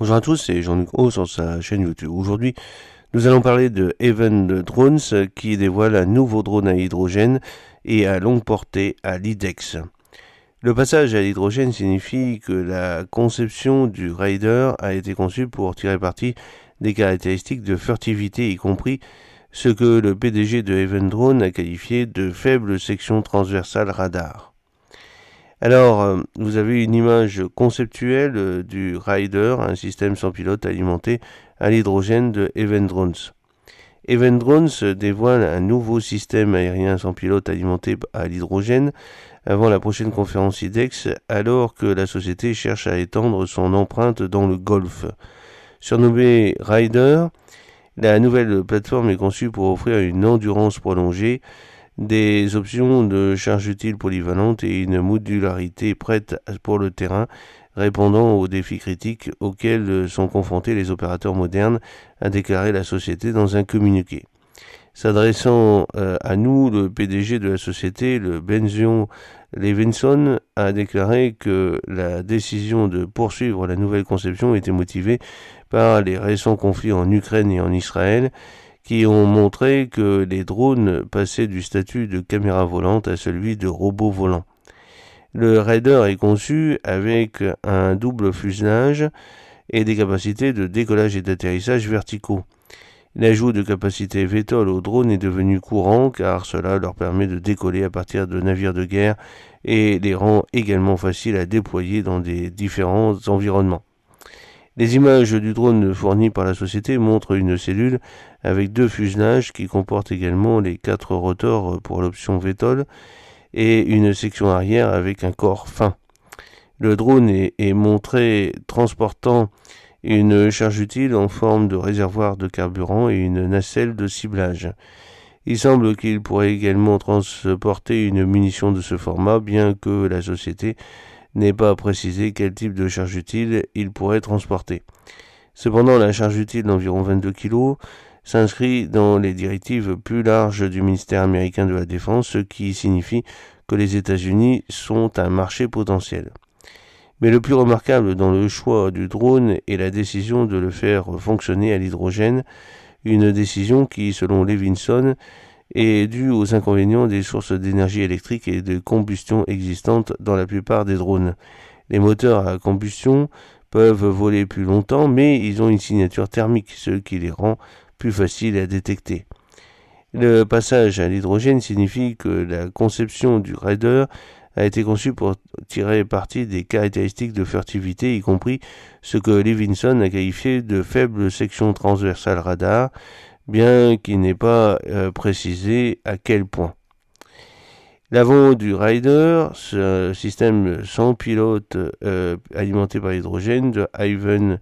Bonjour à tous, c'est Jean-Luc O sur sa chaîne YouTube. Aujourd'hui, nous allons parler de Even Drones qui dévoile un nouveau drone à hydrogène et à longue portée à l'IDEX. Le passage à l'hydrogène signifie que la conception du Raider a été conçue pour tirer parti des caractéristiques de furtivité, y compris ce que le PDG de Even Drone a qualifié de faible section transversale radar. Alors, vous avez une image conceptuelle du Raider, un système sans pilote alimenté à l'hydrogène de Even Drones. Even Drones dévoile un nouveau système aérien sans pilote alimenté à l'hydrogène avant la prochaine conférence IDEX, alors que la société cherche à étendre son empreinte dans le Golfe. Surnommée Raider, la nouvelle plateforme est conçue pour offrir une endurance prolongée, des options de charge utile polyvalente et une modularité prête pour le terrain, répondant aux défis critiques auxquels sont confrontés les opérateurs modernes, a déclaré la société dans un communiqué. S'adressant à nous, le PDG de la société, le Benzion Levinson, a déclaré que la décision de poursuivre la nouvelle conception était motivée par les récents conflits en Ukraine et en Israël, qui ont montré que les drones passaient du statut de caméra volante à celui de robot volant. Le Raider est conçu avec un double fuselage et des capacités de décollage et d'atterrissage verticaux. L'ajout de capacités VTOL aux drones est devenu courant car cela leur permet de décoller à partir de navires de guerre et les rend également faciles à déployer dans des différents environnements. Les images du drone fournies par la société montrent une cellule avec deux fuselages qui comportent également les 4 rotors pour l'option VTOL et une section arrière avec un corps fin. Le drone est montré transportant une charge utile en forme de réservoir de carburant et une nacelle de ciblage. Il semble qu'il pourrait également transporter une munition de ce format, bien que la société n'ait pas précisé quel type de charge utile il pourrait transporter. Cependant, la charge utile d'environ 22 kg s'inscrit dans les directives plus larges du ministère américain de la Défense, ce qui signifie que les États-Unis sont un marché potentiel. Mais le plus remarquable dans le choix du drone est la décision de le faire fonctionner à l'hydrogène, une décision qui, selon Levinson, est due aux inconvénients des sources d'énergie électrique et de combustion existantes dans la plupart des drones. Les moteurs à combustion peuvent voler plus longtemps, mais ils ont une signature thermique, ce qui les rend plus faciles à détecter. Le passage à l'hydrogène signifie que la conception du Raider a été conçue pour tirer parti des caractéristiques de furtivité, y compris ce que Levinson a qualifié de faible section transversale radar, bien qu'il n'ait pas précisé à quel point. L'avant du Raider, ce système sans pilote alimenté par l'hydrogène de Even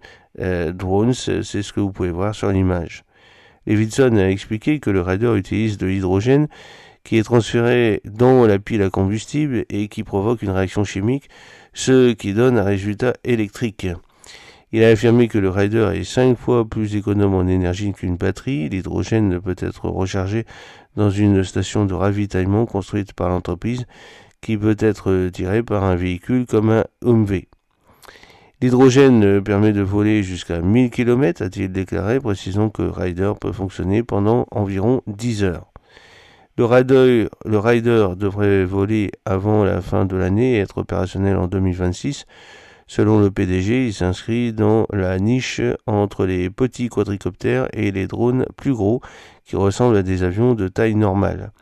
Drones, c'est ce que vous pouvez voir sur l'image. Levinson a expliqué que le Raider utilise de l'hydrogène qui est transféré dans la pile à combustible et qui provoque une réaction chimique, ce qui donne un résultat électrique. Il a affirmé que le Raider est 5 fois plus économe en énergie qu'une batterie. L'hydrogène peut être rechargé dans une station de ravitaillement construite par l'entreprise qui peut être tirée par un véhicule comme un Humvee. L'hydrogène permet de voler jusqu'à 1000 km, a-t-il déclaré, précisant que Raider peut fonctionner pendant environ 10 heures. Le Raider devrait voler avant la fin de l'année et être opérationnel en 2026. Selon le PDG, il s'inscrit dans la niche entre les petits quadricoptères et les drones plus gros qui ressemblent à des avions de taille normale.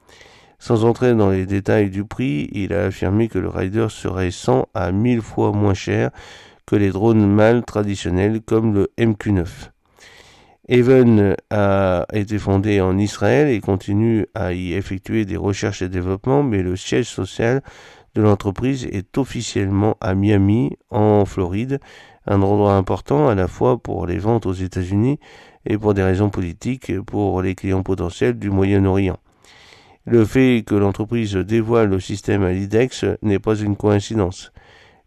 Sans entrer dans les détails du prix, il a affirmé que le Raider serait 100 à 1000 fois moins cher que les drones mâles traditionnels comme le MQ-9. Even a été fondé en Israël et continue à y effectuer des recherches et développements, mais le siège social de l'entreprise est officiellement à Miami, en Floride, un endroit important à la fois pour les ventes aux États-Unis et pour des raisons politiques pour les clients potentiels du Moyen-Orient. Le fait que l'entreprise dévoile le système à l'IDEX n'est pas une coïncidence.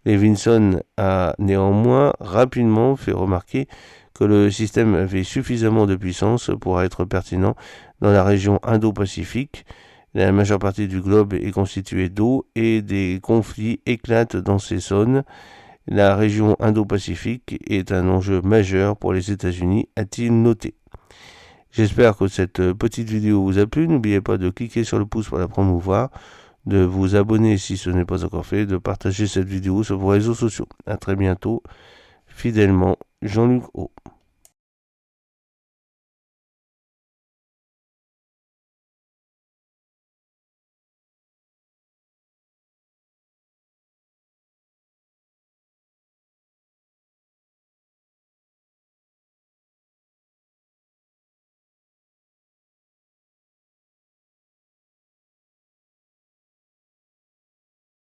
Levinson a néanmoins rapidement fait remarquer que le système avait suffisamment de puissance pour être pertinent dans la région Indo-Pacifique. La majeure partie du globe est constituée d'eau et des conflits éclatent dans ces zones. La région Indo-Pacifique est un enjeu majeur pour les États-Unis, a-t-il noté. J'espère que cette petite vidéo vous a plu. N'oubliez pas de cliquer sur le pouce pour la promouvoir, de vous abonner si ce n'est pas encore fait, de partager cette vidéo sur vos réseaux sociaux. A très bientôt. Fidèlement, Jean-Luc O.